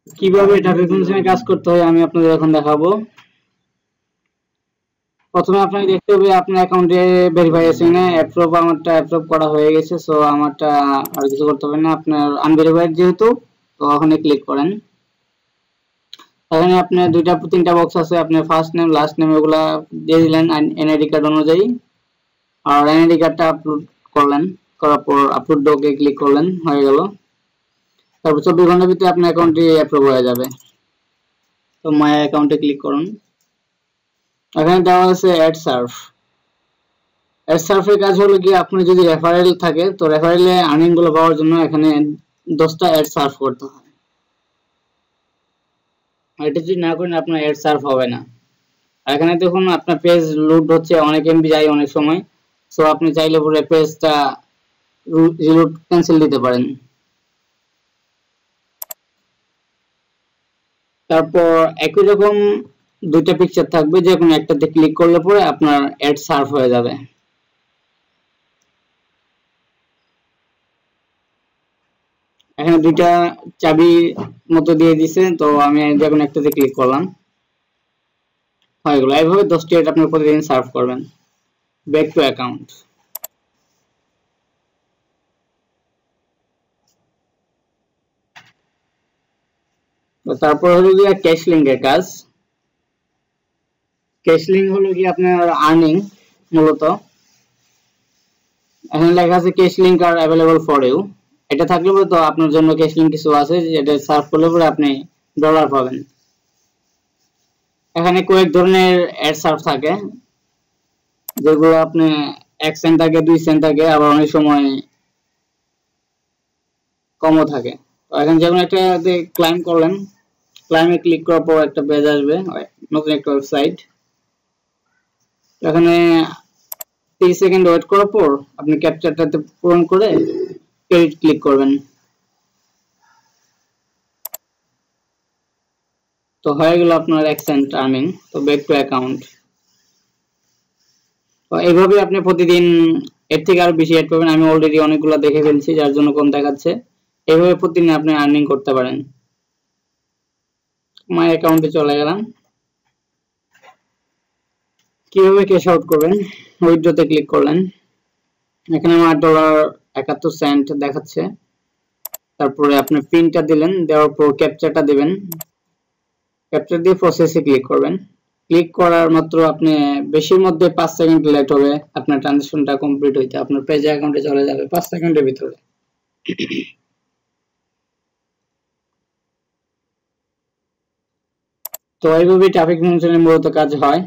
কিভাবে ট্রাফিক ফাংশনে কাজ করতে হয় আমি আপনাদের এখন দেখাবো। প্রথমে আপনাকে দেখতে হবে আপনার অ্যাকাউন্টে ভেরিফাই আছে কিনা। অ্যাপ্রুভ, আমারটা অ্যাপ্রুভ করা হয়ে গেছে, সো আমারটা আর কিছু করতে হবে না। আপনার আনভেরিফাইড যেহেতু, তো ওখানে ক্লিক করেন। এখানে আপনার দুইটা তিনটা বক্স আছে, আপনার ফার্স্ট নেম লাস্ট নেম এগুলা দিয়ে দিলেন এনআইডি কার্ড অনুযায়ী। আর এনআইডি কার্ডটা আপলোড করলেন, করার পর আপলোড ডকে ক্লিক করলেন, হয়ে গেল। তারপর 24 ঘন্টার ভিতরে আপনার অ্যাকাউন্টটি অ্যাপ্রুভ হয়ে যাবে। তো মাই অ্যাকাউন্টে ক্লিক করুন। এখানে দেওয়া আছে অ্যাড সার্ভ। অ্যাড সার্ভের কাজ হলো কি, আপনি যদি রেফারেল থাকে তো রেফারেলে আর্নিং গুলো পাওয়ার জন্য এখানে 10টা অ্যাড সার্ভ করতে হয়। এটা যদি না করেন আপনার অ্যাড সার্ভ হবে না। এখানে দেখুন আপনার পেজ লোড হচ্ছে, অনেক এমবি যায় অনেক সময়, সো আপনি চাইলে পুরো পেজটা রিলোড ক্যান্সেল দিতে পারেন। তারপর একই রকম দুইটা পিকচার থাকবে, যে কোনো একটাতে ক্লিক করলে পরে আপনার অ্যাড সার্ভ হয়ে যাবে। এখানে দুইটা চাবি মতো দিয়ে দিছে, তো আমি যে কোনো একটাতে ক্লিক করলাম, হয়ে গেল। এইভাবে 10টি অ্যাড আপনি প্রতিদিন সার্ভ করবেন। Back to account. তারপর হলো গিয়ে ক্যাশ লিঙ্কের কাজ। ক্যাশ লিঙ্ক হলো কি আপনার আর্নিং মূলত। এখানে লেখা আছে cash link are available for you. এটা থাকলে পরে তো আপনার জন্য ক্যাশ লিঙ্ক কিছু আছে, যেটা সার্ভ করলে পরে আপনি ডলার পাবেন। এখানে কয়েক ধরনের অ্যাড সার্ভ থাকে, যেগুলো আপনি 1 সেন্ট থাকে, 2 সেন্ট থাকে, আবার অনেক সময় কমও থাকে। তো এখানে যেমন একটা ক্লাইম করলেন, ক্লাইমে ক্লিক করার পর একটা পেজ আসবে, নতুন একটা ওয়েবসাইট। এখানে 30 সেকেন্ড ওয়েট করার পর আপনি ক্যাপচারটাতে পূরণ করে ক্রেডিট ক্লিক করবেন। তো হয়ে গেল আপনার 1 সেন্ট আর্নিং। তো ব্যাক টু অ্যাকাউন্ট। তো এইভাবে আপনি প্রতিদিন এর থেকে আরো বেশি অ্যাড পাবেন। আমি অলরেডি অনেকগুলো দেখে ফেলছি, যার জন্য কম দেখাচ্ছে। এইভাবে প্রতিদিন আপনি আর্নিং করতে পারেন। মাই অ্যাকাউন্টে চলে গেলাম। কিভাবে ক্যাশ আউট করবেন, উইথড্রতে ক্লিক করলেন। এখানে আমার $8.71 দেখাচ্ছে। তারপরে আপনি পিনটা দিলেন, দেওয়ার পর ক্যাপচারটা দিবেন। ক্যাপচার দিয়ে প্রসেসে ক্লিক করবেন। ক্লিক করার মাত্র আপনি বেশির মধ্যে 5 সেকেন্ড লেট হবে আপনার ট্রানজাকশনটা কমপ্লিট হইতে। আপনার পেজ অ্যাকাউন্টে চলে যাবে 5 সেকেন্ডের ভিতরে। তো এইভাবেই ট্রাফিক ম্যানেজমেন্টের মূলত কাজ হয়।